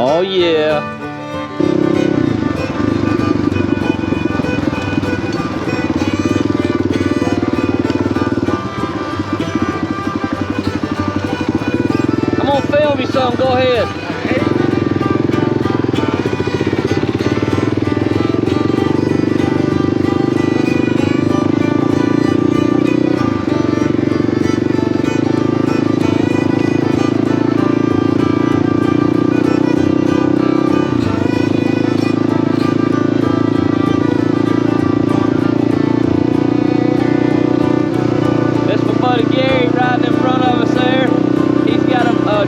Oh yeah. I'm gonna film you some, go ahead.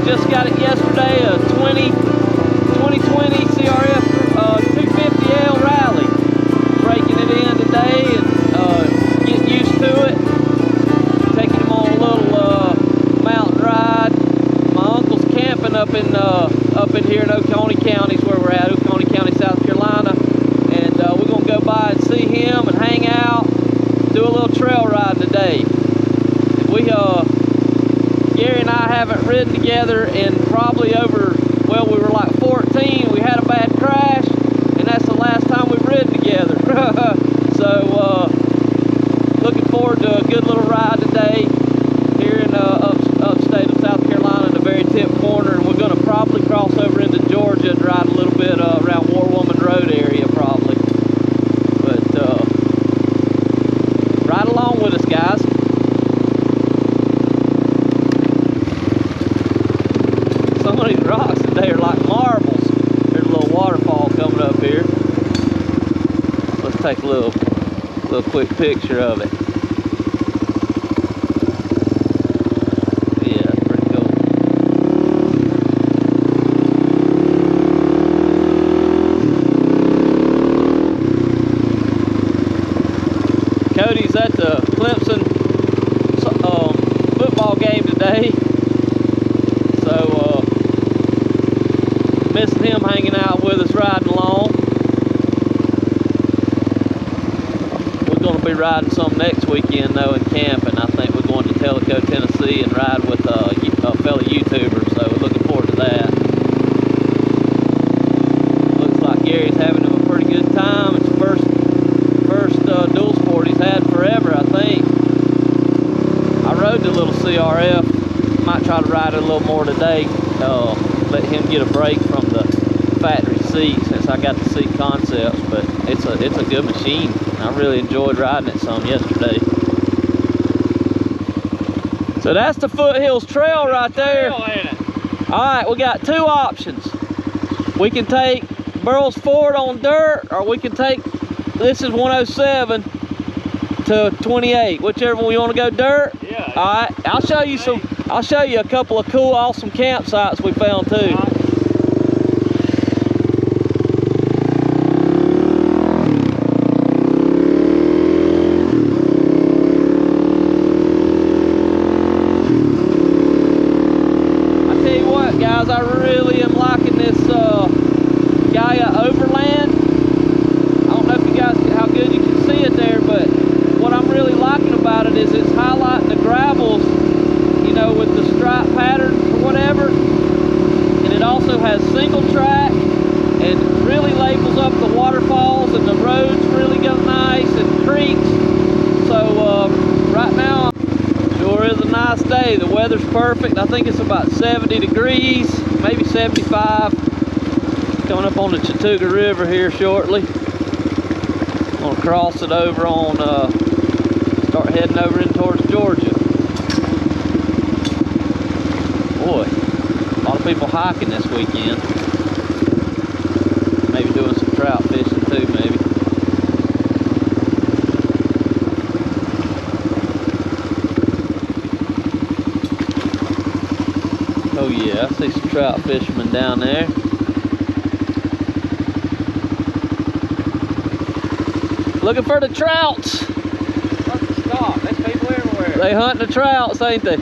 Just got it yesterday, a 2020 CRF 250L Rally. Breaking it in today and getting used to it. Taking him on a little mountain ride. My uncle's camping up in here in Oconee County, is where we're at, Oconee County, South Carolina. And we're gonna go by and see him and hang out, do a little trail riding today. Gary and I haven't ridden together in probably over, well, we were like 14. We had a bad crash, and that's the last time we've ridden together. So, looking forward to a good little ride today here in upstate of South Carolina in the very tip corner. And we're going to probably cross over into Georgia and ride a little bit around War Woman Road area probably. But ride along with us, guys. Some of these rocks today are like marbles. There's a little waterfall coming up here. Let's take a little quick picture of it. Yeah, that's pretty cool. Cody's at the Clemson football game today. So, missing him hanging out with us, riding along. We're going to be riding some next weekend though and camping. I think we're going to Tellico, Tennessee and ride with a fellow YouTuber, so we're looking forward to that. Looks like Gary's having a pretty good time. It's the first dual sport he's had forever, I think. I rode the little CRF. Might try to ride it a little more today. Let him get a break from the factory seat since I got the seat concepts, but it's a good machine. I really enjoyed riding it some yesterday. So that's the Foothills Trail right there. Alright, we got two options. We can take Burles Ford on dirt, or we can take, this is 107 to 28, whichever we want to go dirt. Yeah. Alright, I'll show you a couple of cool, awesome campsites we found too. I tell you what, guys, I really am liking this Gaia Overland. I don't know if you guys, how good you can see it there, but what I'm really liking about it is it's highlighting the gravels, you know, with the stripe pattern or whatever. And it also has single track and really labels up the waterfalls, and the roads really go nice, and creeks. So right now sure is a nice day. The weather's perfect. I think it's about 70 degrees, maybe 75. Coming up on the Chattooga River here shortly. I'm gonna cross it over on start heading over in towards Georgia. Boy, a lot of people hiking this weekend. Maybe doing some trout fishing too, maybe. Oh yeah, I see some trout fishermen down there. Looking for the trouts. Stop, there's people everywhere. They hunting the trouts, ain't they?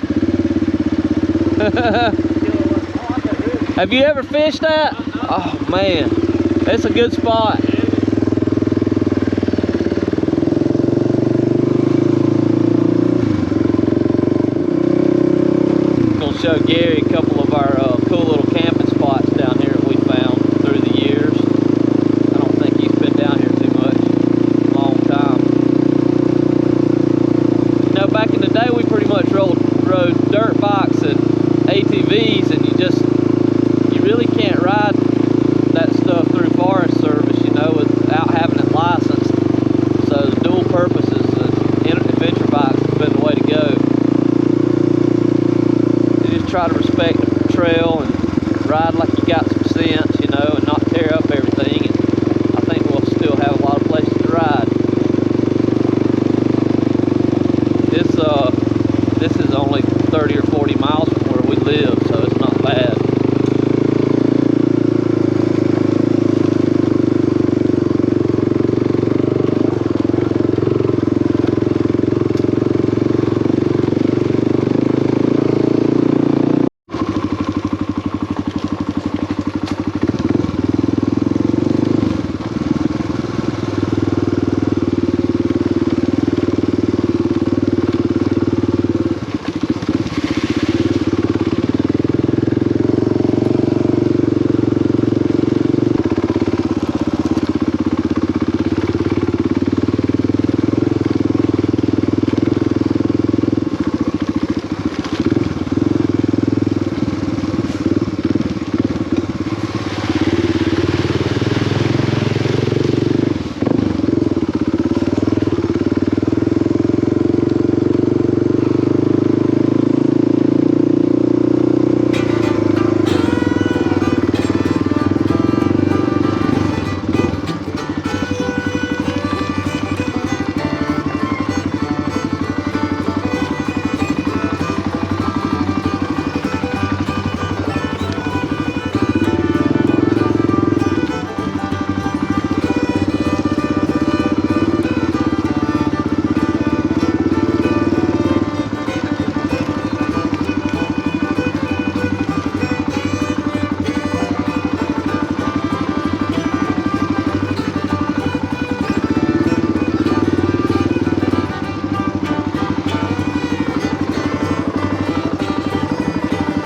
Have you ever fished that? Oh man, it's a good spot. I'm gonna show Gary a couple of our cool little camping spots down here that we found. try to respect the trail and ride like you got some sense, you know, and not tear up everything. And I think we'll still have a lot of places to ride. This is only 30 or 40 miles from where we live, so it's not bad.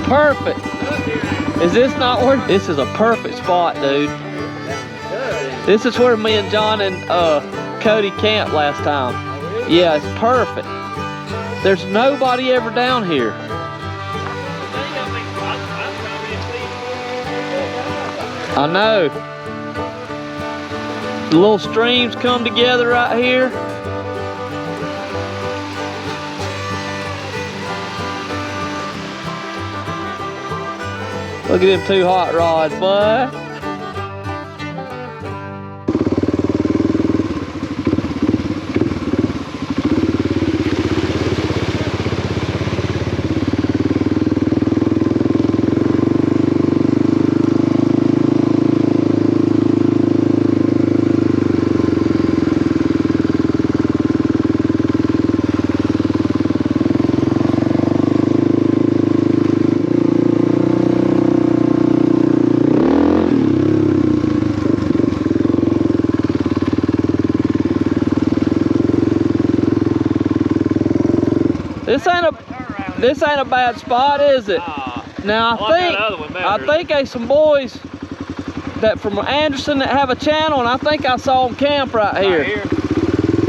Perfect. Is this not where? This is a perfect spot, dude. This is where me and John and Cody camped last time. Yeah, it's perfect. There's nobody ever down here. I know. The little streams come together right here. Look at them two hot rods, boy. This ain't a bad spot, is it? Now I think there's some boys that from Anderson that have a channel, and I think I saw them camp right here.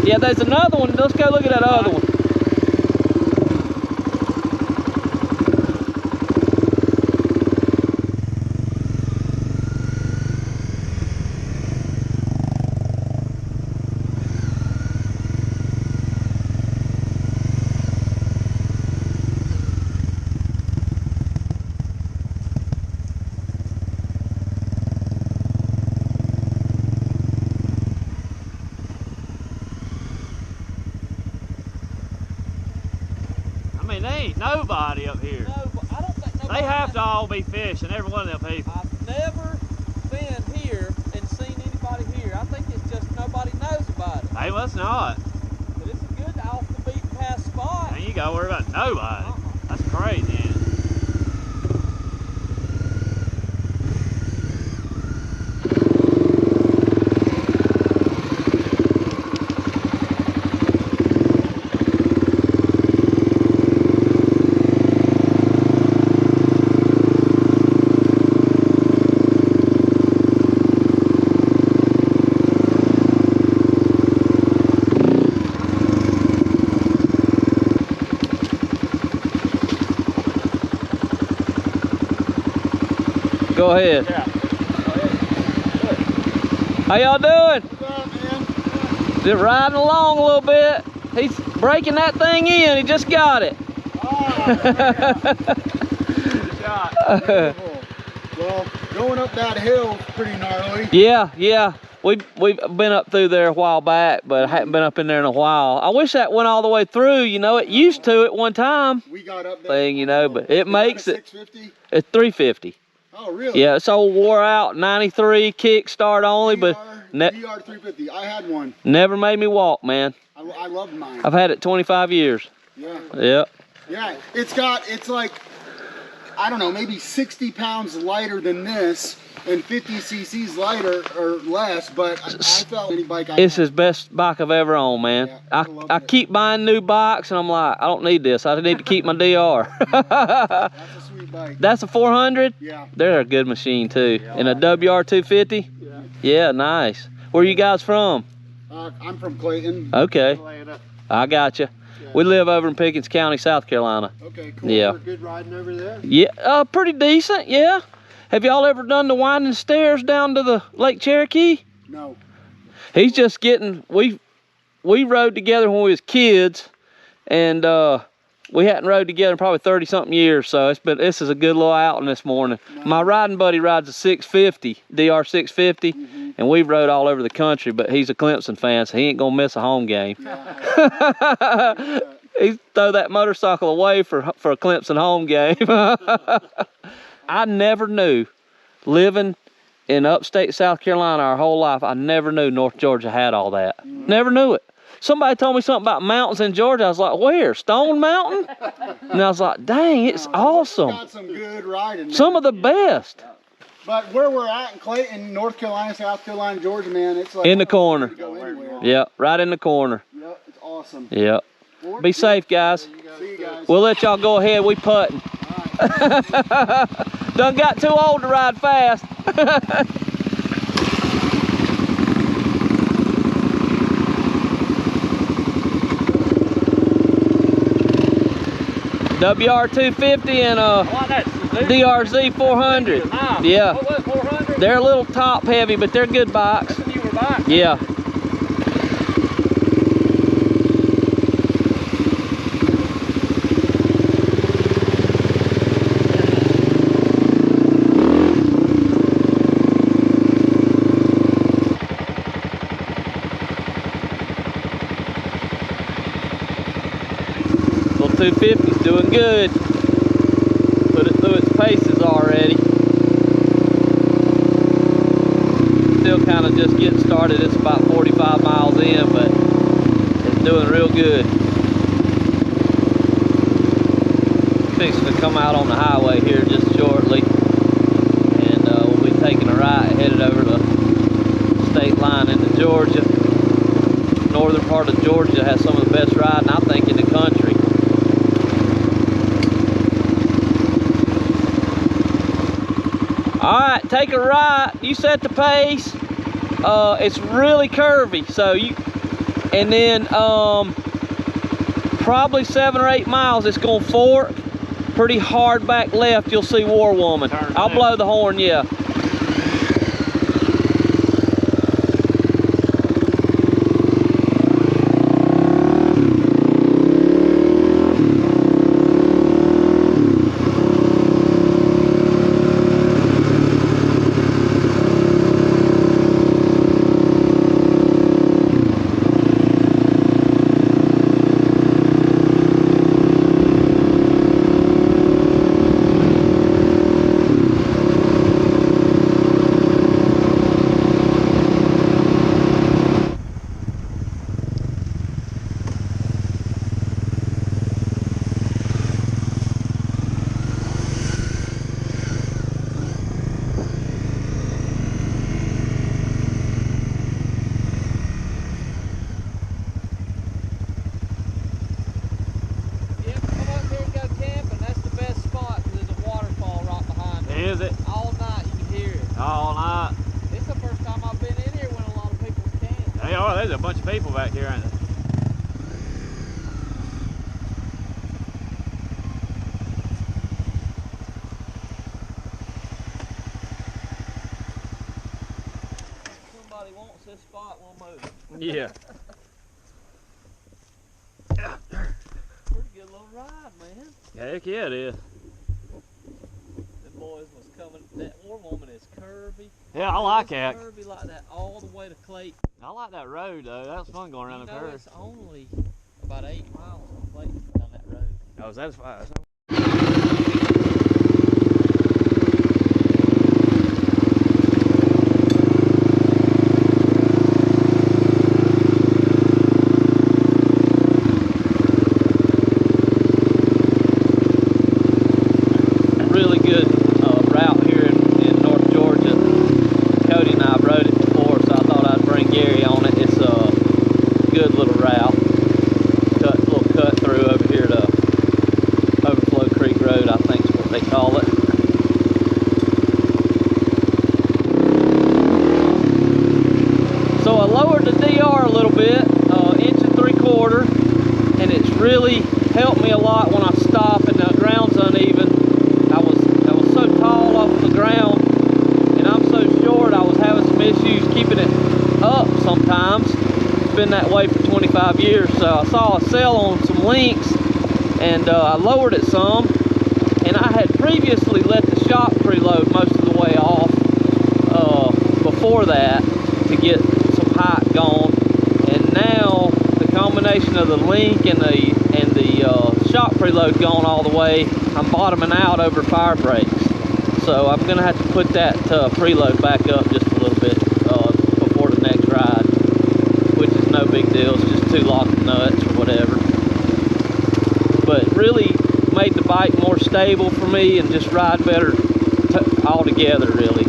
Yeah, there's another one. Let's go look at that other one. I mean, there ain't nobody up here. No, I don't think nobody. They have to all be fishing, every one of them people. I've never been here and seen anybody here. I think it's just nobody knows about it. They must not. But it's a good off the beaten path spot. And you gotta worry about nobody. That's crazy, ain't it? Go ahead. Yeah. How y'all doing? What's up, man? Just riding along a little bit. He's breaking that thing in. He just got it. Oh, shot. Beautiful. Well, going up that hill is pretty gnarly. Yeah. We've been up through there a while back, but I hadn't been up in there in a while. I wish that went all the way through, you know. It used to at one time. We got up there. Thing, you know, but it makes it. 650? It's 350. Oh, really? Yeah, it's old wore out, 93 kickstart only, but DR 350. I had one. never made me walk, man. I love mine. I've had it 25 years. Yeah. Yep. Yeah, it's like, I don't know, maybe 60 pounds lighter than this and 50 cc's lighter or less, but I felt any bike I It's had. his best bike I've ever owned, man. Yeah, I keep buying new bikes and I'm like, I don't need this. I need to keep my DR. That's a sweet bike. That's a 400? Yeah. They're a good machine too. And a WR250? Yeah. Yeah, nice. Where you guys from? I'm from Clayton. Okay, Atlanta. I got you. We live over in Pickens County, South Carolina. Okay, cool. Yeah. Good riding over there? Yeah, pretty decent, yeah. Have y'all ever done the winding stairs down to the Lake Cherokee? No. He's just getting, we rode together when we was kids, and we hadn't rode together in probably 30 something years, so this is a good little outing this morning. Nice. My riding buddy rides a 650, DR 650, and we've rode all over the country, but he's a Clemson fan, so he ain't gonna miss a home game. Yeah. He throw that motorcycle away for a Clemson home game. I never knew, living in upstate South Carolina our whole life, I never knew North Georgia had all that. Never knew it. Somebody told me something about mountains in Georgia. I was like, where? Stone Mountain? And I was like, dang, it's awesome. Got some good riding. Some of the best. But where we're at in Clayton, North Carolina, South Carolina, Georgia, man, it's like In the corner. Go anywhere. Yep, right in the corner. Yep, it's awesome. Yep. Be safe, guys. See you guys. We'll let y'all go ahead. We putting. Done got too old to ride fast. WR250 and DRZ 400. Yeah. What, 400? They're a little top heavy, but they're good bikes. That's a newer bike. Yeah. Little 250's doing good. Put it through its paces already. Still kind of just getting started. It's about 45 miles in, but it's doing real good. Fixing to come out on the highway here just shortly, and we'll be taking a right headed over the state line into Georgia. Northern part of Georgia has some of the best riding, I think, in the country. All right, take a right. You set the pace. It's really curvy, so and then probably 7 or 8 miles. It's gonna fork. Pretty hard back left. You'll see War Woman. I'll blow the horn. Yeah. Is it? All night you can hear it. All night. It's the first time I've been in here when a lot of people camp. Hey, oh, there's a bunch of people back here, ain't there? Somebody wants this spot, we'll move it. Yeah. Pretty good little ride, man. Heck yeah, it is. boys was coming. That War Woman is curvy. Yeah, I like It's that. curvy like that all the way to Clayton. I like that road though. That was fun going around the curve. It's only about 8 miles from Clayton down that road. Oh, that's fine. Really good route here in North Georgia. Cody and I rode it before, so I thought I'd bring Gary on it. It's a good little route. Little cut through over here to Overflow Creek Road, I think is what they call it. So I lowered the DR a little bit, 1 3/4 inches, and it's really helped me a lot when I stop and the ground's uneven. I was so tall off the ground, and I'm so short, I was having some issues keeping it up sometimes. It's been that way for 25 years, so I saw a sale on some links, and I lowered it some, and I had previously let the shock preload most of the way off before that to get some height gone, and now the combination of the link and the shock preload gone all the way, I'm bottoming out over fire brakes. So I'm gonna have to put that preload back up just a little bit before the next ride, which is no big deal. It's just 2 locking nuts or whatever. But really made the bike more stable for me and just ride better altogether, really.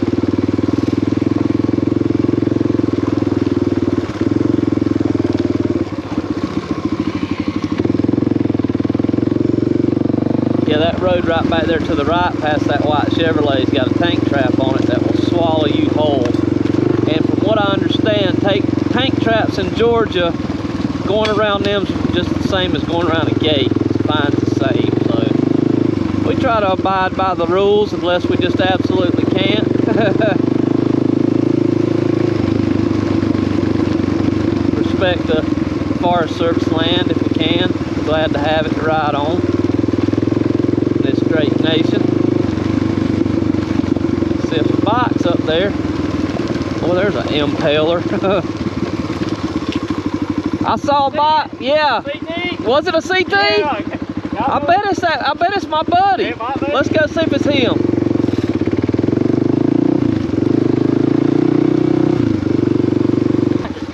Yeah, that road right back there to the right past that white Chevrolet's got a tank trap on it that will swallow you whole. And from what I understand, tank traps in Georgia, going around them's just the same as going around a gate. Fine's the same. So we try to abide by the rules unless we just absolutely can't. Respect the Forest Service land if we can. We're glad to have it to ride on. This great nation. See if the bike's up there. Oh, there's an impaler. I saw a bike. Yeah. CT? Was it a CT? Yeah. I bet it's that. I bet it's my buddy. It might be. Let's go see if it's him.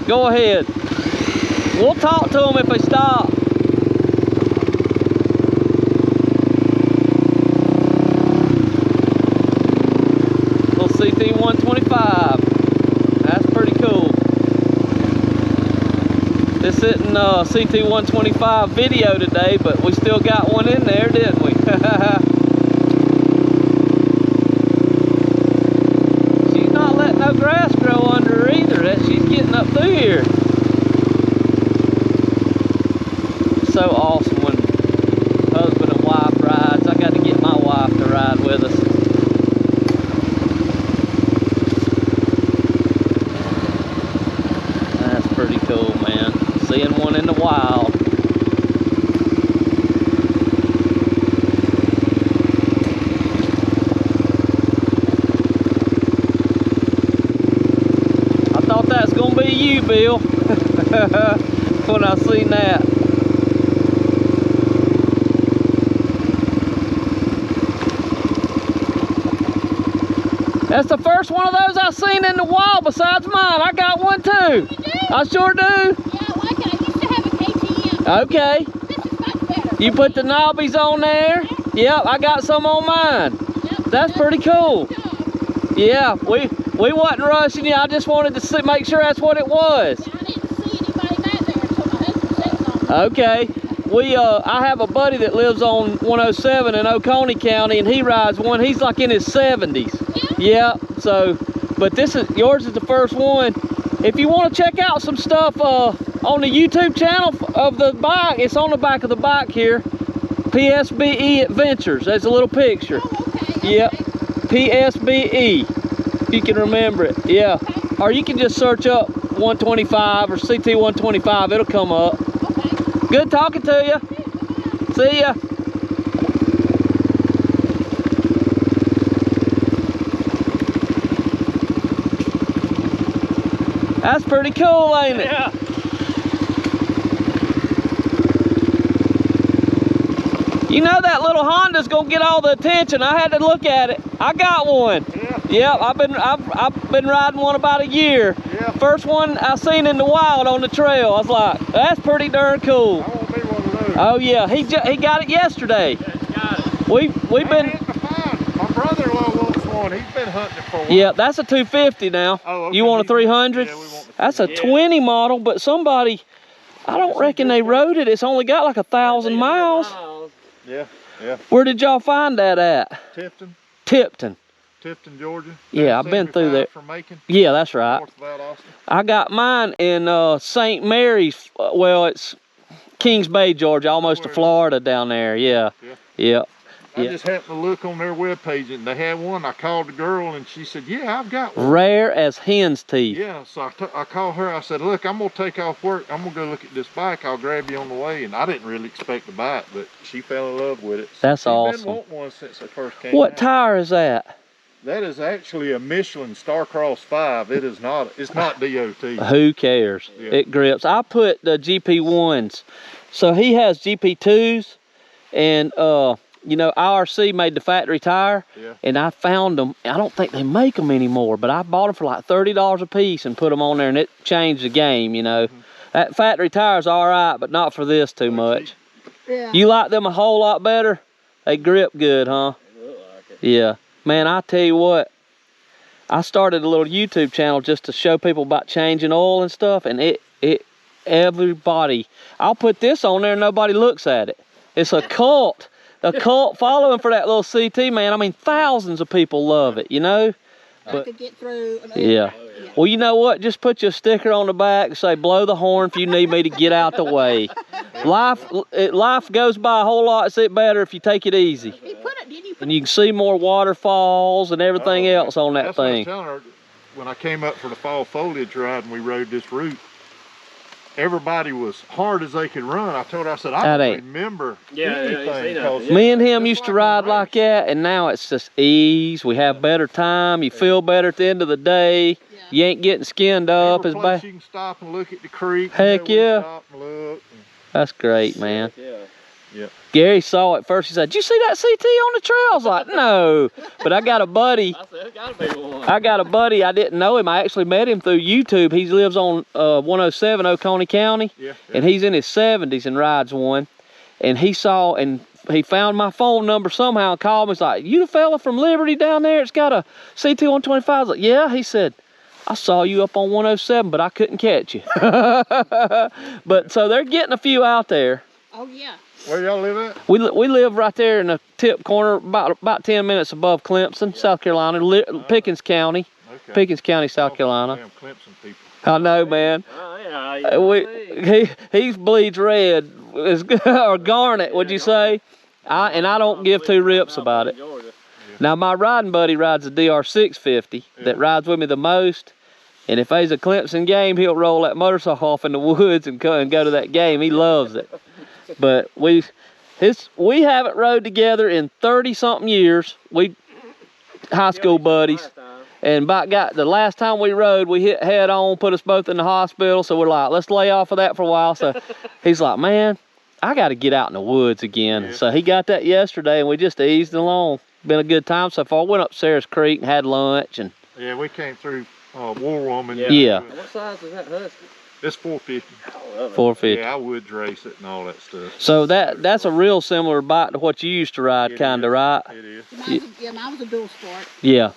Go ahead. We'll talk to him if they stop. CT125. That's pretty cool. This isn't CT125 video today, but we still got one in there, didn't we? She's not letting no grass grow under her either. She's getting up through here. It's so awesome when husband and wife rides. I got to get my wife to ride with us. Pretty cool, man. Seeing one in the wild. I thought that was gonna be you, Bill. When I seen that. That's the first one of those I've seen in the wild besides mine. I got one too. I sure do. Yeah, I like it. I used to have a KTM. Okay. This is much better. You put the knobbies on there? Yep, I got some on mine. Yep, That's pretty cool. good job. Yeah, we wasn't rushing you. I just wanted to make sure that's what it was. I didn't see anybody back there until my husband said something. Okay. I have a buddy that lives on 107 in Oconee County, and he rides one. He's like in his 70s. Yeah. So, but yours is the first one. If you want to check out some stuff on the YouTube channel of the bike, it's on the back of the bike here. PSBE Adventures. There's a little picture. Oh, okay. Yep. PSBE. You can remember it. Yeah. Okay. Or you can just search up 125 or CT125. It'll come up. Okay. Good talking to you. See ya. That's pretty cool, ain't it? Yeah. You know that little Honda's gonna get all the attention. I had to look at it. I got one. Yeah. Yep, I've been riding one about a year. Yeah. First one I seen in the wild on the trail. I was like, that's pretty darn cool. I want me one of those. Oh yeah, he got it yesterday. Yeah, he got it. We've been. My brother-in-law wants one. He's been hunting for one. Yeah, that's a 250 now. Oh, okay. You want a 300? Yeah, we want the That's a 20 model, but somebody, I don't reckon they rode it. It's only got like 1,000 miles. Yeah, yeah. Where did y'all find that at? Tipton, Tipton. Georgia. Yeah, I've been through there. From Macon. Yeah, that's right. North of Austin. I got mine in St. Mary's. Well, it's Kings Bay, Georgia, almost to Florida down there. Yeah, yeah. I just happened to look on their webpage and they had one. I called the girl and she said, yeah, I've got one. Rare as hen's teeth. Yeah, so I called her. I said, look, I'm going to take off work. I'm going to go look at this bike. I'll grab you on the way. And I didn't really expect to buy it, but she fell in love with it. So that's awesome. She's been wanting one since they first came What out. tire is that? That is actually a Michelin Starcross 5. It is not, it's not DOT. Who cares? Yeah. It grips. I put the GP1s. So he has GP2s and you know, IRC made the factory tire, and I found them. I don't think they make them anymore, but I bought them for like $30 a piece and put them on there, and it changed the game, you know. That factory tire's all right, but not for this too much. Yeah. You like them a whole lot better? They grip good, huh? They look like it. Yeah. Man, I tell you what, I started a little YouTube channel just to show people about changing oil and stuff, and everybody, I'll put this on there and nobody looks at it. It's a cult. A cult following for that little CT, man. I mean, thousands of people love it, you know? I could get through. Yeah. Well, you know what? Just put your sticker on the back and say, blow the horn if you need me to get out the way. Life goes by a whole lot better if you take it easy. He put it, didn't he? And you can see more waterfalls and everything else on that That's what I thing. was telling her when I came up for the fall foliage ride and we rode this route. Everybody was hard as they could run. I told her, I said, I don't remember anything. Me and him used to ride like that, and now it's just ease. We have better time. You feel better at the end of the day. You ain't getting skinned up as bad. You can stop and look at the creek. Heck yeah. Stop and look. That's great, man. Yeah. Gary saw it first. He said, "Did you see that CT on the trail?" I was like, "No," but I got a buddy. I said, it gotta be one. I got a buddy. I didn't know him. I actually met him through YouTube. He lives on 107 Oconee County, and he's in his 70s and rides one. And he saw and he found my phone number somehow and called me. He's like, "You the fella from Liberty down there? It's got a CT125." I was like, "Yeah." He said, "I saw you up on 107, but I couldn't catch you." But so they're getting a few out there. Oh yeah. Where y'all live at? We live right there in the tip corner, about 10 minutes above Clemson, South Carolina, Pickens County. Okay. Pickens County, South Carolina. Damn Clemson people. I know, man. Oh, yeah. He bleeds red, or garnet, would you say? And I don't give two rips about it. Now, my riding buddy rides a DR650 that rides with me the most. And if there's a Clemson game, he'll roll that motorcycle off in the woods and go to that game. He loves it. But we haven't rode together in 30-something years. We high school buddies. And the last time we rode, we hit head on, put us both in the hospital. So we're like, let's lay off of that for a while. So he's like, man, I got to get out in the woods again. Yeah. So he got that yesterday, and we just eased along. Been a good time so far. Went up Sarah's Creek and had lunch. And yeah, we came through War Woman. Yeah. What size is that Husky? It's 450. 450. Yeah, I would race it and all that stuff. So that's a real similar bike to what you used to ride, kind of, right? It is. Mine was a dual sport. Yeah.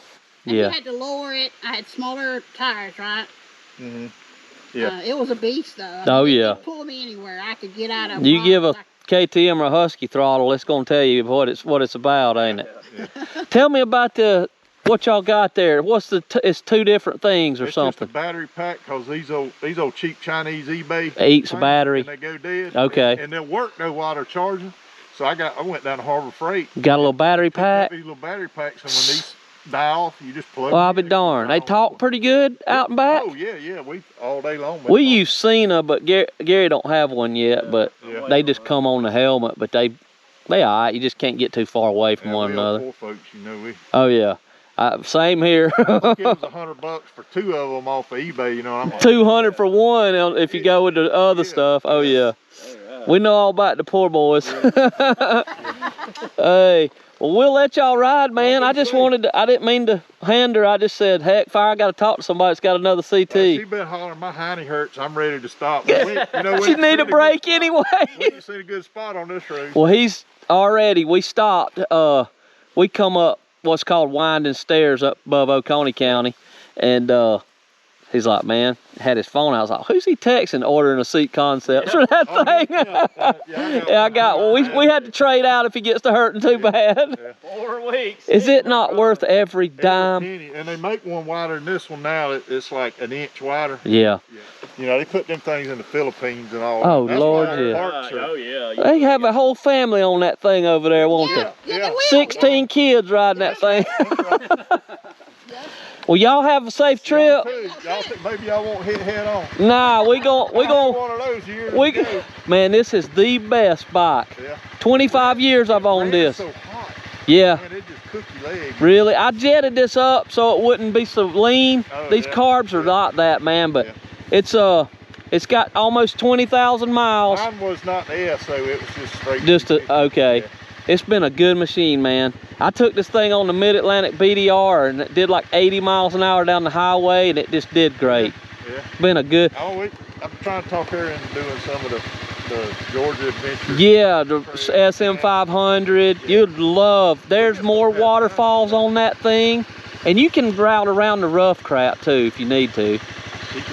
And you had to lower it. I had smaller tires, right? Mm-hmm. Yeah. It was a beast, though. Oh, yeah. It pull me anywhere. I could get out of. You give a KTM or a Husky throttle, it's gonna tell you what it's about, ain't it? Yeah. Tell me about what y'all got there. It's two different things or something. It's just a battery pack, because these old cheap Chinese eBay eats a battery. and they go dead. Okay. And they'll work though while they're charging. So I went down to Harbor Freight. Got a little battery pack. These little battery packs, and when these die off, you just plug. Well, I'll be darned. They talk pretty good out and back. Oh yeah, we all day long. We use Cena, but Gary don't have one yet. But they just come on the helmet. But they all right. You just can't get too far away from one another. Poor folks, you know. Oh yeah. Same here. I think it was $100 for 2 of them off of eBay, you know. I'm like, 200 for one if you go with the other stuff. Oh yeah. We know all about the poor boys. Hey, well, we'll let y'all ride, man. I just wanted to, I didn't mean to hinder. I just said, heck, fire, I got to talk to somebody that's got another CT. She been hollering, my hiney hurts, I'm ready to stop. You know, She need a break anyway. We ain't seen a good spot on this road. Well, we stopped. We come up what's called winding stairs up above Oconee County. And he's like, man, had his phone out. I was like, who's he texting ordering a seat concept for that thing? We had to trade out if he gets to hurting too bad. 4 weeks. Is it not worth every dime? And they make one wider than this one now. It's like an inch wider. Yeah. You know, they put them things in the Philippines and all. Oh, That's Lord, why yeah. parks are- Oh, yeah. They have a whole family on that thing over there, won't Yeah, they? yeah. 16 kids riding that thing. Well, y'all have a safe trip. Y'all think maybe y'all won't hit head on. Nah, we gon' one of those years ago. man, this is the best bike. Yeah. 25 years I've owned this. So hot. Yeah. Man, it just cooked your legs. Really, I jetted this up so it wouldn't be so lean. Oh, These yeah. carbs are not that, man, but Yeah. it's got almost 20,000 miles. Mine was not the S, so it was just straight. Okay. Yeah. It's been a good machine, man. I took this thing on the Mid-Atlantic BDR and it did like 80 miles an hour down the highway and it just did great. Yeah. Been a good. I'm trying to talk her into doing some of the Georgia adventures. Yeah, the SM500. You'd love. There's more waterfalls on that thing, and you can route around the rough crap too if you need to. She's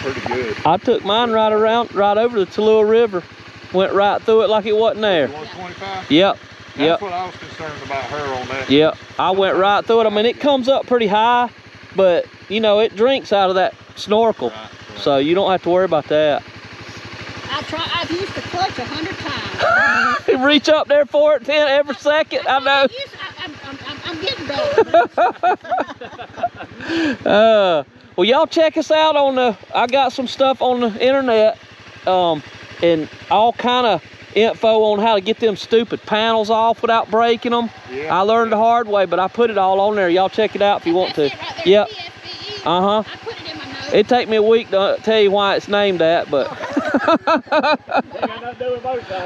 pretty good. I took mine right over the Tallulah River. Went right through it like it wasn't there. 125? Yep. That's what I was concerned about her on that. Yep. I went right through it. I mean, it comes up pretty high, but you know, it drinks out of that snorkel. Right. So you don't have to worry about that. I've used the clutch 100 times. Reach up there for it 10 every second. I know. I'm getting better. Well, y'all check us out on I got some stuff on the internet, and all kind of info on how to get them stupid panels off without breaking them. Yeah. I learned the hard way, but I put it all on there. Y'all check it out if you want to. That's it right there, Yep. CFBE. Uh-huh. I put it in my notes. It'd take me a week to tell you why it's named that, but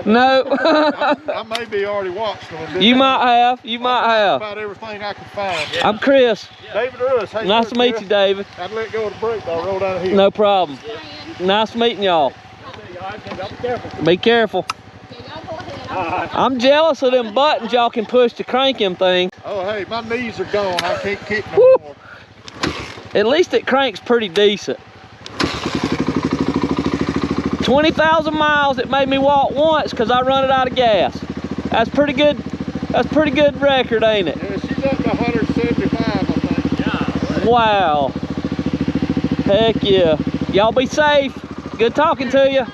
no. I maybe already watched them. You might have. You might have. About everything I could find. Yeah. I'm Chris. David Russ. Hey, Nice to meet you, David. I'd let go of the brake, I'll roll down the hill. No problem. Nice meeting y'all. Be careful. Okay, y'all go ahead. I'm jealous of them buttons y'all can push to crank them things. Oh, hey, my knees are gone. I can't kick no Woo. more. At least it cranks pretty decent. 20,000 miles, it made me walk once because I run it out of gas. That's pretty good. That's pretty good record, ain't it? Yeah, she's up to 175, I think. Yeah. Wow. Heck yeah. Y'all be safe. Good talking to you.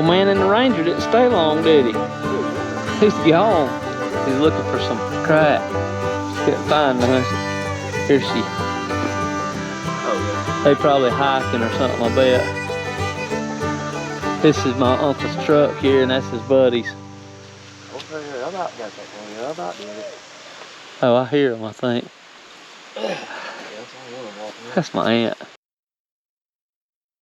Old man in the Ranger didn't stay long, did he? He's gone. He's looking for some crap. Couldn't find none. Here she. They probably hiking or something, I bet. This is my uncle's truck here, and that's his buddy's. Oh, I hear him, I think. That's my aunt.